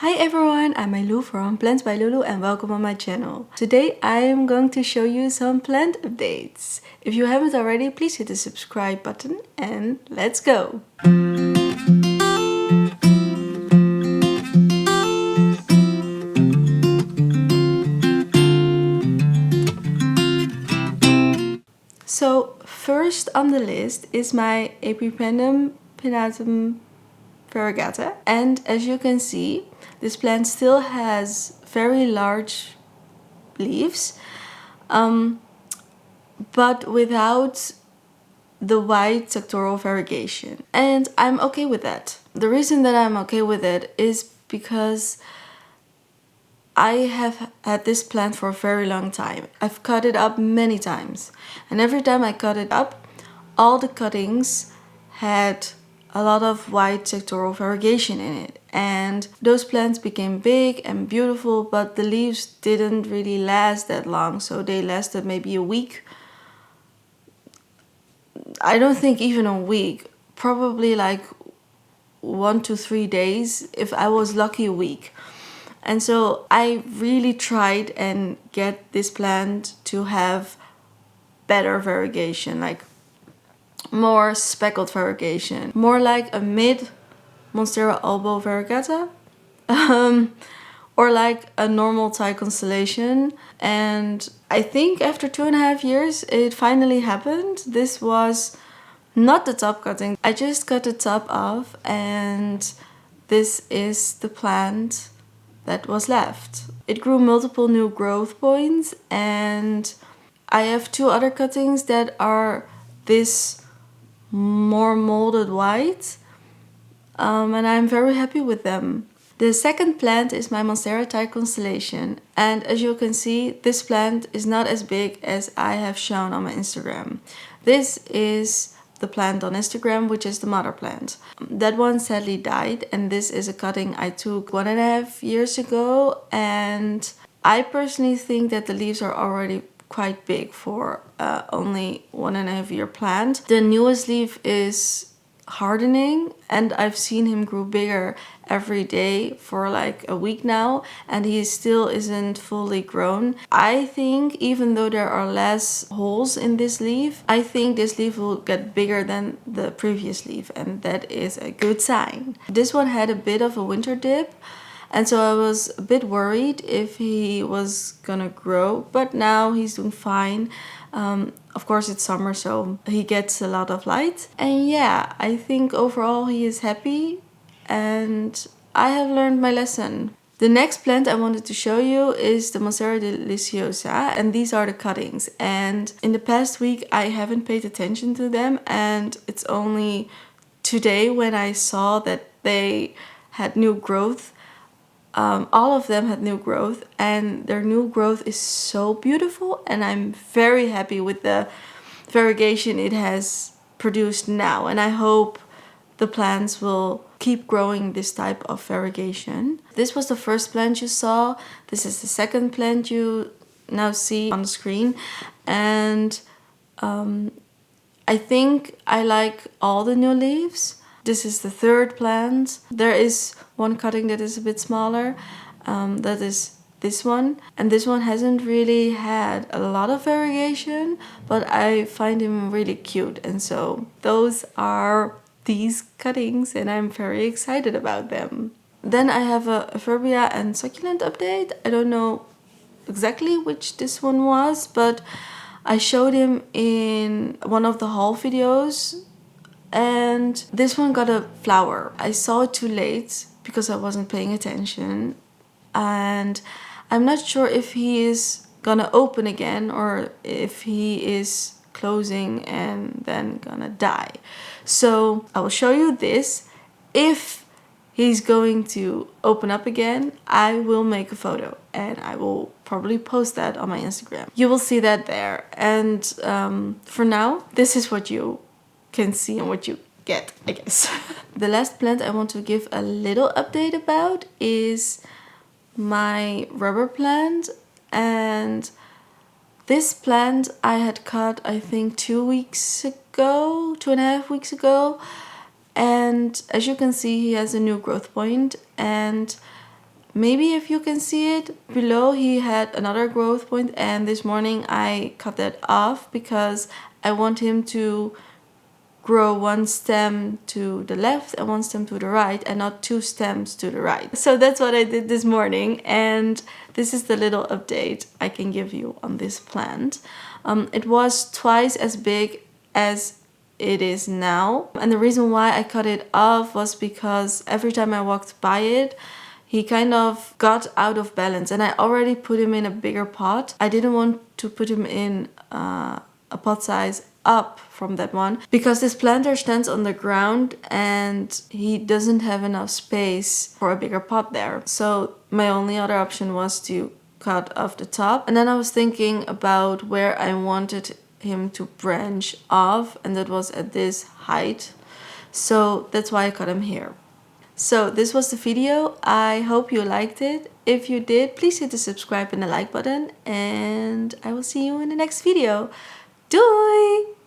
Hi everyone, I'm Lulu from Plants by Lulu and welcome on my channel. Today I am going to show you some plant updates. If you haven't already, please hit the subscribe button and let's go! So first on the list is my Epipremnum Variegata, and as you can see, this plant still has very large leaves, but without the wide sectoral variegation, and I'm okay with that. The reason that I'm okay with it is because I have had this plant for a very long time. I've cut it up many times, and every time I cut it up, all the cuttings had a lot of wide sectoral variegation in it, and those plants became big and beautiful, but the leaves didn't really last that long, so they lasted maybe a week. I don't think even a week, probably like 1 to 3 days, if I was lucky, a week. And so I really tried and get this plant to have better variegation, like more speckled variegation, more like a mid Masera elbow variegata, or like a normal Thai Constellation. And I think after 2.5 years it finally happened. This was not the top cutting, I just cut the top off, and this is the plant that was left. It grew multiple new growth points, and I have 2 other cuttings that are this more molded white, and I'm very happy with them. The second plant is my Masera Thai Constellation, and as you can see, this plant is not as big as I have shown on my Instagram. This is the plant on Instagram, which is the mother plant. That one sadly died, and this is a cutting I took 1.5 years ago, and I personally think that the leaves are already quite big for only 1.5 year plant. The newest leaf is hardening, and I've seen him grow bigger every day for like a week now, and he still isn't fully grown. I think even though there are less holes in this leaf, I think this leaf will get bigger than the previous leaf, and that is a good sign. This one had a bit of a winter dip, and so I was a bit worried if he was gonna grow, but now he's doing fine. Of course it's summer, so he gets a lot of light. And yeah, I think overall he is happy, and I have learned my lesson. The next plant I wanted to show you is the Masera deliciosa, and these are the cuttings. And in the past week I haven't paid attention to them, and it's only today when I saw that they had new growth. All of them had new growth, and their new growth is so beautiful, and I'm very happy with the variegation it has produced now, and I hope the plants will keep growing this type of variegation. This was the first plant you saw. This is the second plant you now see on the screen, and I think I like all the new leaves. This is the third plant. There is one cutting that is a bit smaller, that is this one, and this one hasn't really had a lot of variegation, but I find him really cute, and so those are these cuttings, and I'm very excited about them. Then I have a Euphorbia and succulent update. I don't know exactly which this one was, but I showed him in one of the haul videos, and this one got a flower. I saw it too late because I wasn't paying attention, and I'm not sure if he is gonna open again or if he is closing and then gonna die. So I will show you this. If he's going to open up again, I will make a photo and I will probably post that on my Instagram. You will see that there. And for now, this is what you can see and what you get, I guess. The last plant I want to give a little update about is my rubber plant, and this plant I had cut I think 2 weeks ago, 2.5 weeks ago, and as you can see he has a new growth point, and maybe if you can see it below, he had another growth point, and this morning I cut that off because I want him to grow one stem to the left and one stem to the right, and not two stems to the right. So that's what I did this morning, and this is the little update I can give you on this plant. It was twice as big as it is now, and the reason why I cut it off was because every time I walked by it, he kind of got out of balance, and I already put him in a bigger pot. I didn't want to put him in a pot size up from that one because this planter stands on the ground and he doesn't have enough space for a bigger pot there. So my only other option was to cut off the top, and then I was thinking about where I wanted him to branch off, and that was at this height. So that's why I cut him here. So this was the video. I hope you liked it. If you did, please hit the subscribe and the like button, and I will see you in the next video. Doei!